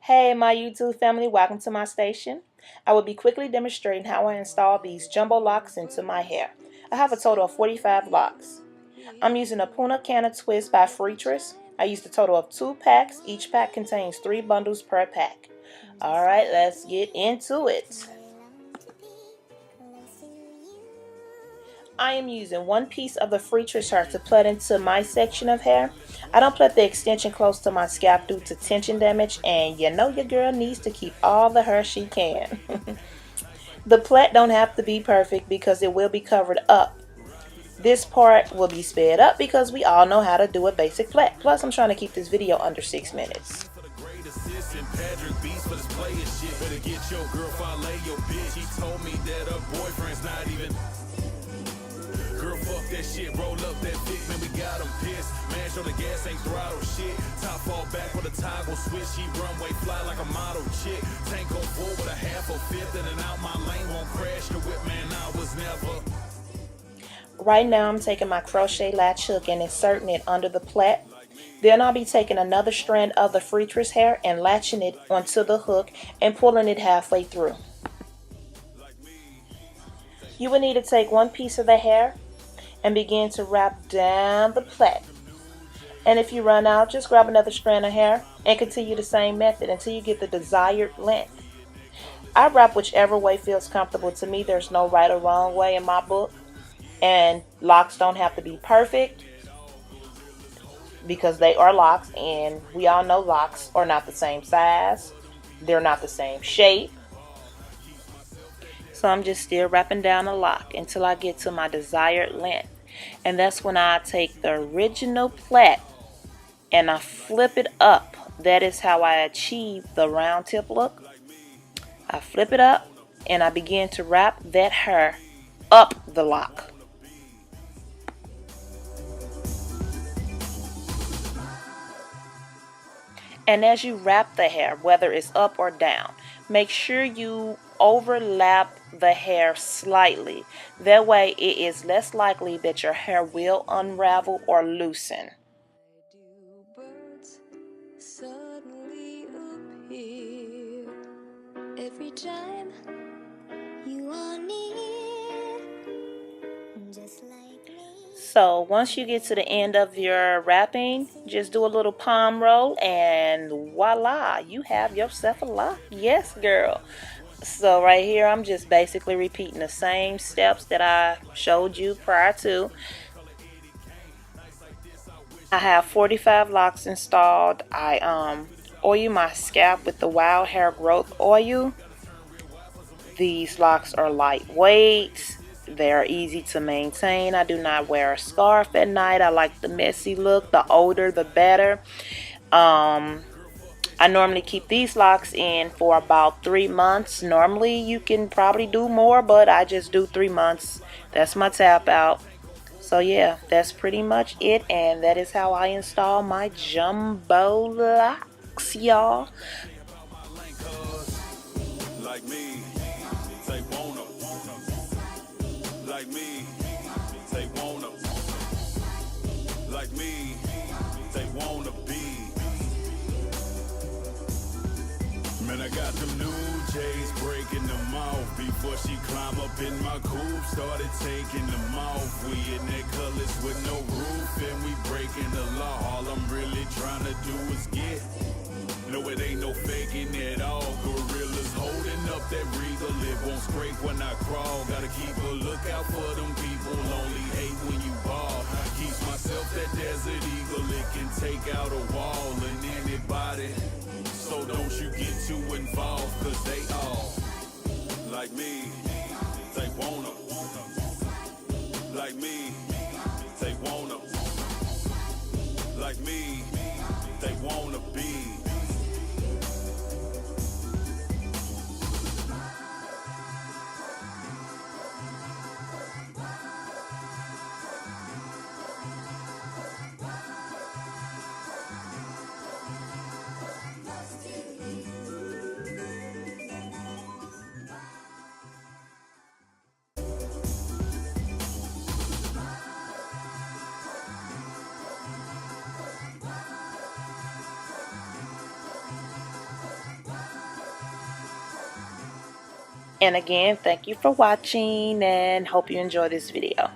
Hey my YouTube family, welcome to my station. I will be quickly demonstrating how I install these jumbo locks into my hair. I have a total of 45 locks. I'm using a punta cana twist by freetress. I used a total of 2 packs. Each pack contains 3 bundles per pack. Alright, let's get into it. I am using one piece of the freetress hair to plait into my section of hair. I don't plait the extension close to my scalp due to tension damage, and you know your girl needs to keep all the hair she can. The plait don't have to be perfect because it will be covered up. This part will be sped up because we all know how to do a basic plait. Plus, I'm trying to keep this video under 6 minutes. That shit, roll up that big, man, we got them pissed. Mash on the gas, ain't throttle shit. Top fall back with a toggle switch. She runway fly like a model chick. Tank go forward with a half or fifth, in and out my lane, won't crash the whip, man, I was never. Right now, I'm taking my crochet latch hook and inserting it under the plait. Then I'll be taking another strand of the freetress hair and latching it onto the hook and pulling it halfway through. You will need to take one piece of the hair and begin to wrap down the plait. And if you run out, just grab another strand of hair and continue the same method until you get the desired length. I wrap whichever way feels comfortable. To me, there's no right or wrong way in my book, and locks don't have to be perfect because they are locks, and we all know locks are not the same size, they're not the same shape. So I'm just still wrapping down the lock until I get to my desired length. And that's when I take the original plait and I flip it up. That is how I achieve the round tip look. I flip it up and I begin to wrap that hair up the lock. And as you wrap the hair, whether it's up or down, make sure you overlap the hair slightly. That way it is less likely that your hair will unravel or loosen. Every time you are near, just like me. So once you get to the end of your wrapping, just do a little palm roll and voila, you have yourself a lock. Yes, girl. So right here, I'm just basically repeating the same steps that I showed you prior to. I have 45 locks installed. I oil my scalp with the wild hair growth oil. These locks are lightweight. They're easy to maintain. I do not wear a scarf at night. I like the messy look. The older, the better. I normally keep these locks in for about 3 months. Normally you can probably do more, but I just do 3 months. That's my tap out. So yeah, that's pretty much it, and that is how I install my jumbo locks, y'all. Like me, they wanna. Like me, they wanna. Like me, they wanna be. Man, I got them new J's, breaking them off. Before she climb up in my coupe, started taking them off. We in that colors with no roof, and we breaking the law. All I'm really trying to do is get. No, it ain't no faking at all. Gorillas holding up that regal. It won't scrape when I crawl. Gotta keep a lookout for them people. Only hate when you ball. Keeps myself that desert eagle. It can take out a wall and anybody. So don't you get too involved, cause they all like me, they wanna. Like me, they wanna. Like me, they wanna be. And again, thank you for watching and hope you enjoy this video.